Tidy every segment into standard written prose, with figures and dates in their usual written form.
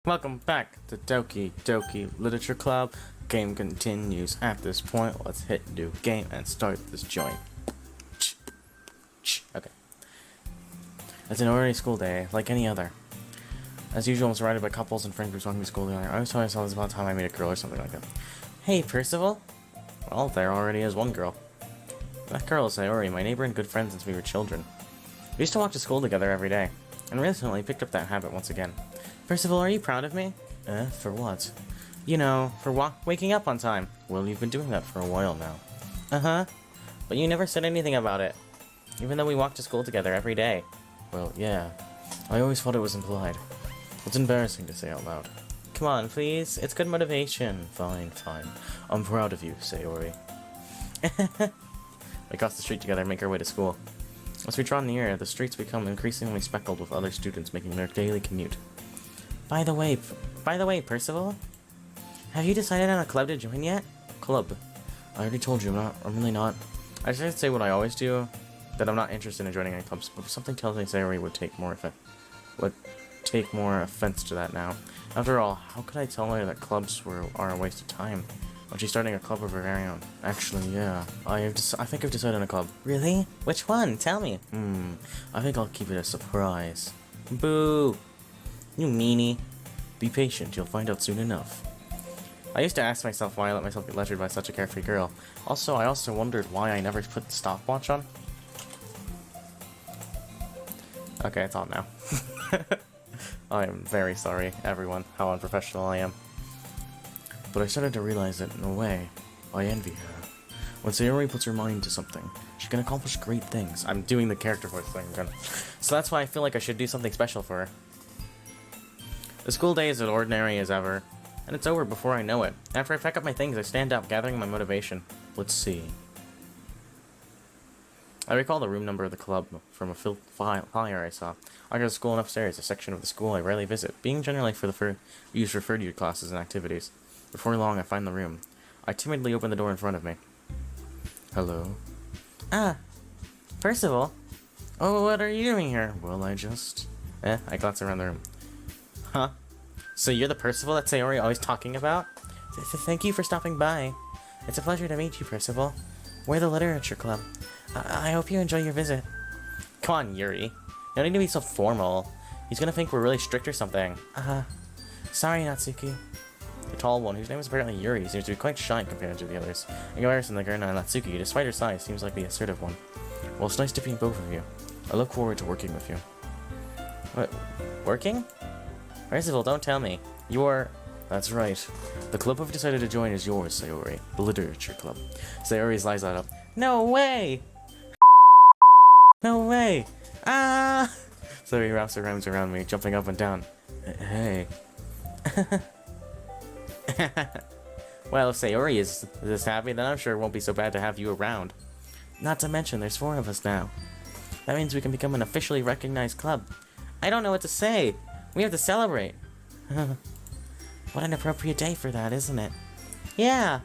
Welcome back to Doki Doki Literature Club. Game continues at this point. Let's hit new game and start this joint. Okay. It's an ordinary school day, like any other. As usual, I'm surrounded by couples and friend groups walking to school together. I always tell myself it's about time I meet a girl or something like that. Hey, Percival? Well, there already is one girl. That girl is Sayori, my neighbor and good friend since we were children. We used to walk to school together every day, and recently picked up that habit once again. Percival, are you proud of me? For what? You know, for waking up on time. Well, you've been doing that for a while now. Uh-huh. But you never said anything about it. Even though we walk to school together every day. Well, yeah. I always thought it was implied. It's embarrassing to say out loud. Come on, please. It's good motivation. Fine, fine. I'm proud of you, Sayori. We cross the street together and make our way to school. As we draw near, the streets become increasingly speckled with other students making their daily commute. By the way, Percival? Have you decided on a club to join yet? Club? I already told you, I'm really not. I tried to say what I always do, that I'm not interested in joining any clubs, but something tells me Sayori would take more offense to that now. After all, how could I tell her that clubs are a waste of time when she's starting a club of her very own? Actually, yeah, I think I've decided on a club. Really? Which one? Tell me. I think I'll keep it a surprise. Boo! You meanie. Be patient, you'll find out soon enough. I used to ask myself why I let myself get lectured by such a carefree girl. Also, I also wondered why I never put the stopwatch on. Okay, it's on now. I am very sorry, everyone, how unprofessional I am. But I started to realize that, in a way, I envy her. When Sayori puts her mind to something, she can accomplish great things. I'm doing the character voice thing again. So that's why I feel like I should do something special for her. The school day is as ordinary as ever, and it's over before I know it. After I pack up my things, I stand up, gathering my motivation. Let's see. I recall the room number of the club from a flyer I saw. I go to school and upstairs, a section of the school I rarely visit, being generally used for third-year classes and activities. Before long, I find the room. I timidly open the door in front of me. Hello? Ah, Percival. Oh, what are you doing here? Well, I glance around the room. Huh? So you're the Percival that Sayori always talking about? Thank you for stopping by. It's a pleasure to meet you, Percival. We're the Literature Club. I hope you enjoy your visit. Come on, Yuri. You don't need to be so formal. He's gonna think we're really strict or something. Sorry, Natsuki. The tall one, whose name is apparently Yuri, seems to be quite shy compared to the others. In comparison, the girl Natsuki, despite her size, seems like the assertive one. Well, it's nice to meet both of you. I look forward to working with you. What? Working? Percival, don't tell me. That's right. The club I've decided to join is yours, Sayori. The Literature Club. Sayori lies that up. No way! No way! Ah! Sayori wraps her arms around me, jumping up and down. Hey. Well, if Sayori is this happy, then I'm sure it won't be so bad to have you around. Not to mention, there's 4 of us now. That means we can become an officially recognized club. I don't know what to say. We have to celebrate. What an appropriate day for that, isn't it? Yeah!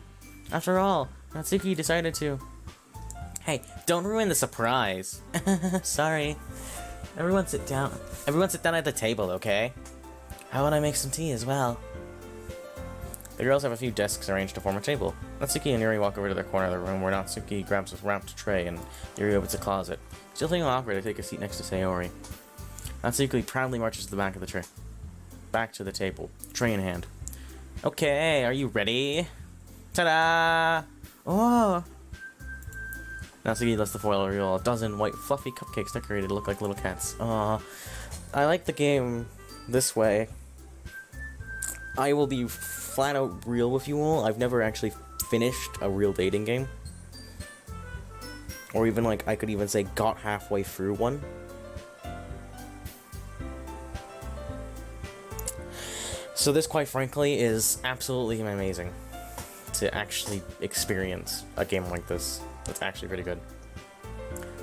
After all, Natsuki decided to... Hey, don't ruin the surprise. Sorry. Everyone sit down. Everyone sit down at the table, okay? How about I make some tea as well? The girls have a few desks arranged to form a table. Natsuki and Yuri walk over to their corner of the room where Natsuki grabs a wrapped tray and Yuri opens a closet. Still feeling awkward, I take a seat next to Sayori. Natsuki proudly marches to the back of the tray. Back to the table, tray in hand. Okay, are you ready? Ta-da! Oh! Natsuki lets the foil reveal a dozen white fluffy cupcakes decorated to look like little cats. Aw. I like the game this way. I will be flat out real with you all. I've never actually finished a real dating game. Or even like, I could even say got halfway through one. So this, quite frankly, is absolutely amazing to actually experience a game like this. It's actually pretty good.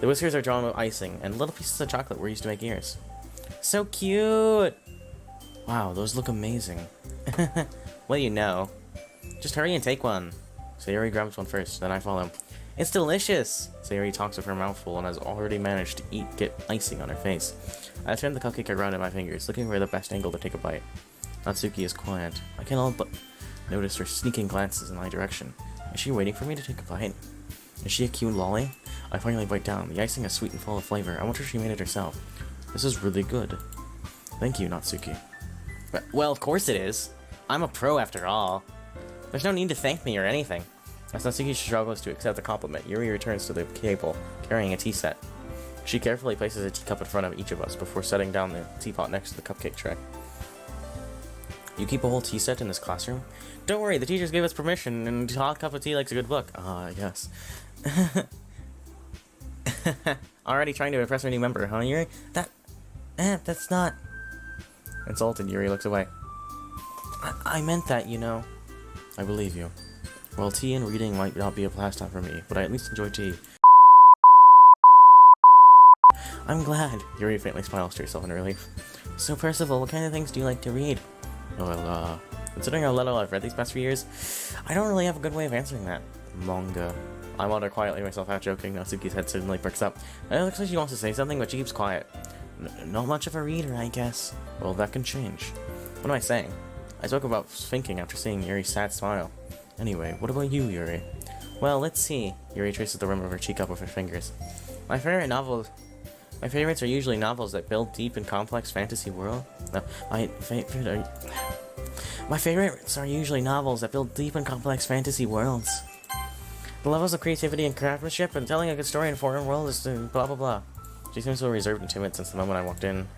The whiskers are drawn with icing, and little pieces of chocolate were used to make ears. So cute! Wow, those look amazing. What do you know? Just hurry and take one. Sayori grabs one first, then I follow. It's delicious! Sayori talks with her mouth full and has already managed to get icing on her face. I turn the cupcake around in my fingers, looking for the best angle to take a bite. Natsuki is quiet. I can't help but notice her sneaking glances in my direction. Is she waiting for me to take a bite? Is she a cute lolly? I finally bite down. The icing is sweet and full of flavor. I wonder if she made it herself. This is really good. Thank you, Natsuki. Well, of course it is. I'm a pro after all. There's no need to thank me or anything. As Natsuki struggles to accept the compliment, Yuri returns to the table, carrying a tea set. She carefully places a teacup in front of each of us before setting down the teapot next to the cupcake tray. You keep a whole tea set in this classroom? Don't worry, the teachers gave us permission, and a hot cup of tea likes a good book. Yes. Already trying to impress our new member, huh, Yuri? That's not... Insulted, Yuri looks away. I meant that, you know. I believe you. Well, tea and reading might not be a pastime for me, but I at least enjoy tea. I'm glad. Yuri faintly smiles to herself in relief. So, Percival, what kind of things do you like to read? Well, considering how little I've read these past few years, I don't really have a good way of answering that. Manga. I wander quietly myself out joking. Natsuki's head suddenly perks up. It looks like she wants to say something, but she keeps quiet. Not much of a reader, I guess. Well, that can change. What am I saying? I spoke about thinking after seeing Yuri's sad smile. Anyway, what about you, Yuri? Well, let's see. Yuri traces the rim of her cheek up with her fingers. My favorites are usually novels that build deep and complex fantasy world. My favorites are usually novels that build deep and complex fantasy worlds. The levels of creativity and craftsmanship and telling a good story in a foreign world is blah blah blah. She seems so reserved and timid since the moment I walked in.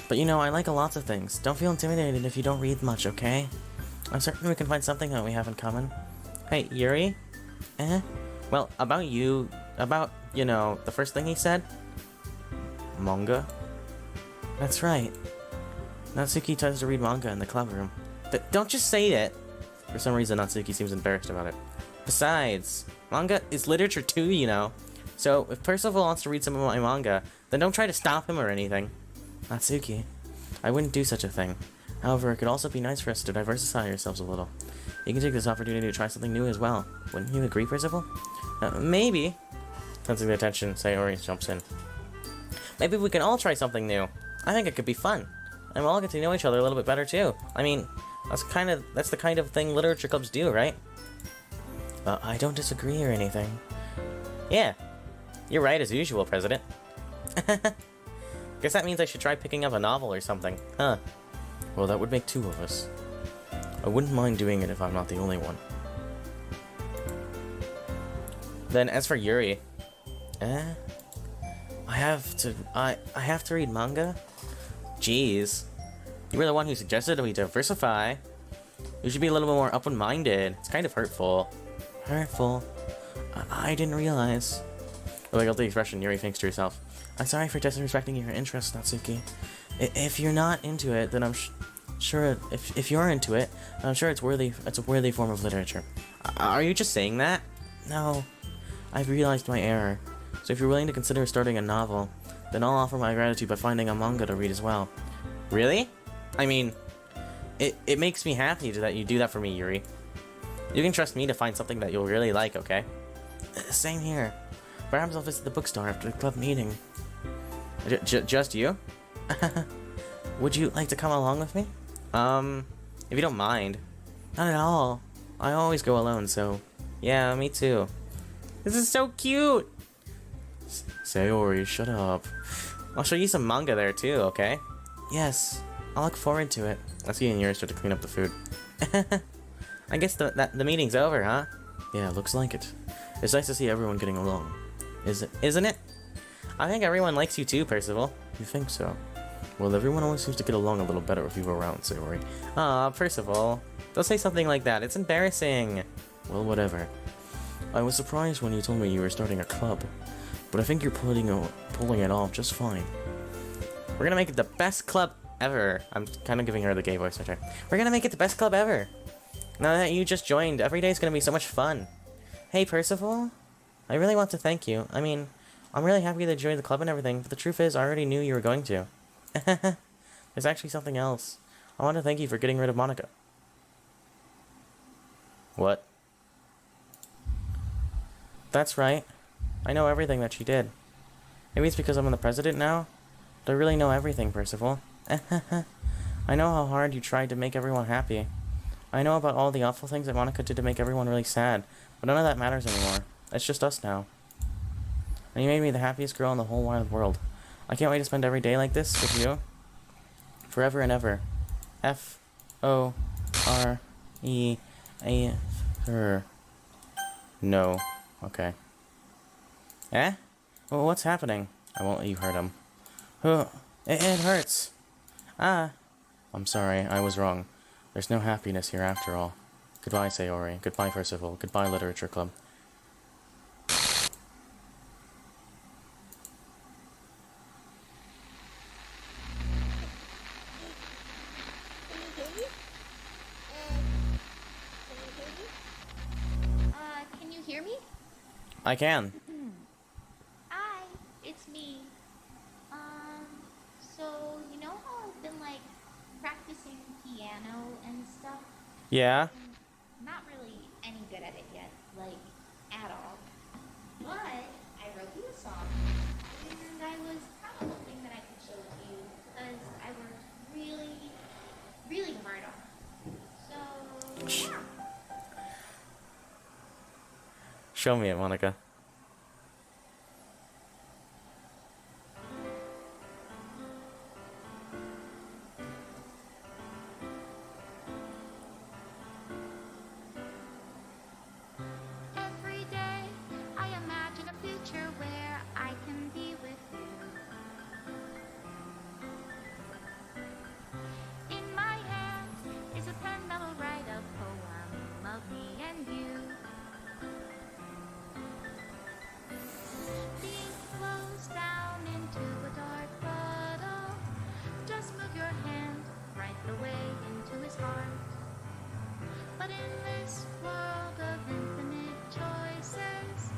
But you know, I like lots of things. Don't feel intimidated if you don't read much, okay? I'm certain we can find something that we have in common. Hey, Yuri? Well, you know, the first thing he said? Manga? That's right. Natsuki tries to read manga in the club room. Don't just say it! For some reason, Natsuki seems embarrassed about it. Besides, manga is literature too, you know. So, if Percival wants to read some of my manga, then don't try to stop him or anything. Natsuki, I wouldn't do such a thing. However, it could also be nice for us to diversify ourselves a little. You can take this opportunity to try something new as well. Wouldn't you agree, Percival? Maybe. Sensing the tension, Sayori jumps in. Maybe we can all try something new. I think it could be fun. And we'll all get to know each other a little bit better too. I mean, that's the kind of thing literature clubs do, right? I don't disagree or anything. Yeah, you're right as usual, President. Guess that means I should try picking up a novel or something, huh? Well, that would make two of us. I wouldn't mind doing it if I'm not the only one. Then, as for Yuri, I have to read manga? Jeez. You were the one who suggested we diversify. You should be a little bit more open-minded. It's kind of hurtful. Hurtful? I didn't realize. With a guilty expression, Yuri thinks to herself, I'm sorry for disrespecting your interests, Natsuki. If you're not into it, then I'm sure if you're into it, I'm sure it's a worthy form of literature. Are you just saying that? No. I've realized my error. So if you're willing to consider starting a novel, then I'll offer my gratitude by finding a manga to read as well. Really? I mean, it makes me happy that you do that for me, Yuri. You can trust me to find something that you'll really like, okay? Same here. Perhaps I'll visit the bookstore after the club meeting. Just you? Would you like to come along with me? If you don't mind. Not at all. I always go alone, so... Yeah, me too. This is so cute! Sayori, shut up. I'll show you some manga there too, okay? Yes, I'll look forward to it. Natsuki and Yuri start to clean up the food. I guess the meeting's over, huh? Yeah, looks like it. It's nice to see everyone getting along. Isn't it? I think everyone likes you too, Percival. You think so? Well, everyone always seems to get along a little better if you go around, Sayori. Aw, Percival. Don't say something like that. It's embarrassing. Well, whatever. I was surprised when you told me you were starting a club, but I think you're pulling it off just fine. We're gonna make it the best club ever. I'm kind of giving her the gay voice right there. We're gonna make it the best club ever. Now that you just joined, every day's gonna be so much fun. Hey, Percival. I really want to thank you. I mean, I'm really happy that you joined the club and everything, but the truth is, I already knew you were going to. There's actually something else. I want to thank you for getting rid of Monica. What? That's right. I know everything that she did. Maybe it's because I'm the president now? But I really know everything, Percival. I I know how hard you tried to make everyone happy. I know about all the awful things that Monica did to make everyone really sad, but none of that matters anymore. It's just us now. And you made me the happiest girl in the whole wide world. I can't wait to spend every day like this with you. Forever and ever. F-O-R-E-A-R. No. Okay. Eh? Well, what's happening? I won't let you hurt him. It hurts. Ah. I'm sorry, I was wrong. There's no happiness here after all. Goodbye, Sayori. Goodbye, Percival. Goodbye, Literature Club. Can you hear me? I can. Hi, it's me. So, you know how I've been, like, practicing piano and stuff? Yeah? I'm not really any good at it yet, like, at all. But I wrote you a song, and I was kind of hoping that I could show it to you, because I worked really, really hard on it. So, yeah. Show me it, Monica. Every day I imagine a future where I can be with you. In my hand is a pen that will write a poem of me and you. The ink flows down into a dark puddle. Just move your hand right the way into his heart. But in this world of infinite choices,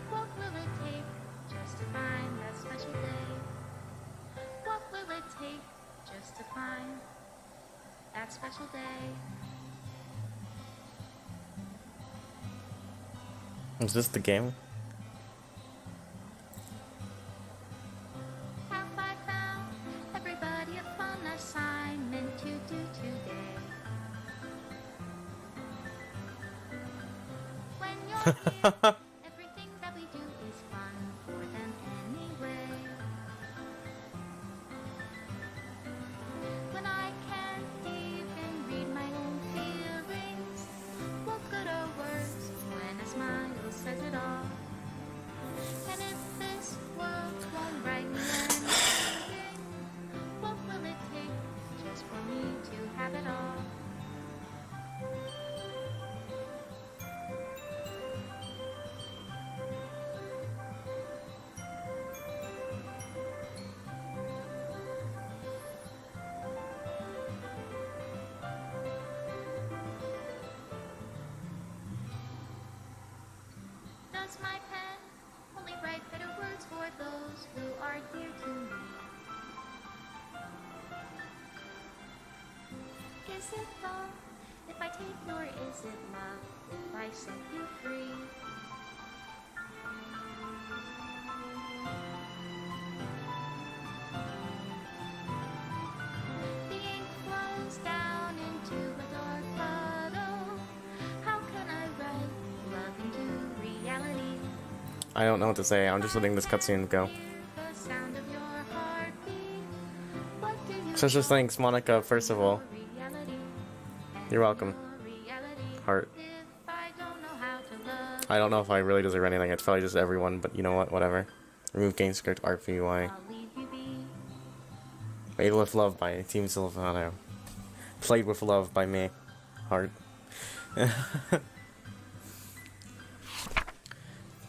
what will it take just to find that special day? What will it take just to find that special day? Is this the game? Have I found everybody a fun assignment to do today? When you're here, everything that we do is fun for them anyway. When I can't even read my own feelings, what good are words when a smile says it all? And if this world won't write me anything, what will it take just for me to have it all? Does my pen only write better words for those who are dear to me? Is it love if I take you, or is it love if I set you free? The ink flows down into a dark puddle. How can I write love into reality? I don't know what to say. I'm just letting this cutscene go. The sound of your heartbeat. What do you So just thanks, Monica, first of all. reality? You're welcome. Heart. If I don't know how to love, I don't know if I really deserve anything. It's probably just everyone, but you know what? Whatever. Remove game script art VUI. I'll leave you be. Made with Love by Team Silvano. Played with Love by me. Heart.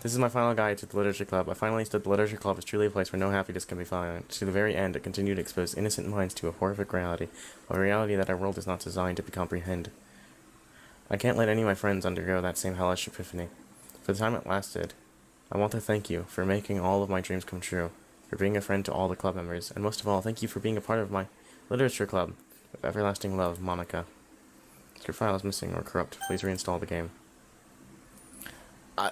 This is my final guide to the Literature Club. I finally stood the Literature Club is truly a place where no happiness can be found. To the very end, it continued to expose innocent minds to a horrific reality, a reality that our world is not designed to comprehend. I can't let any of my friends undergo that same hellish epiphany. For the time it lasted, I want to thank you for making all of my dreams come true, for being a friend to all the club members, and most of all, thank you for being a part of my Literature Club. With everlasting love, Monica. If your file is missing or corrupt, please reinstall the game.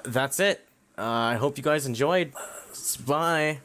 That's it. I hope you guys enjoyed. Bye.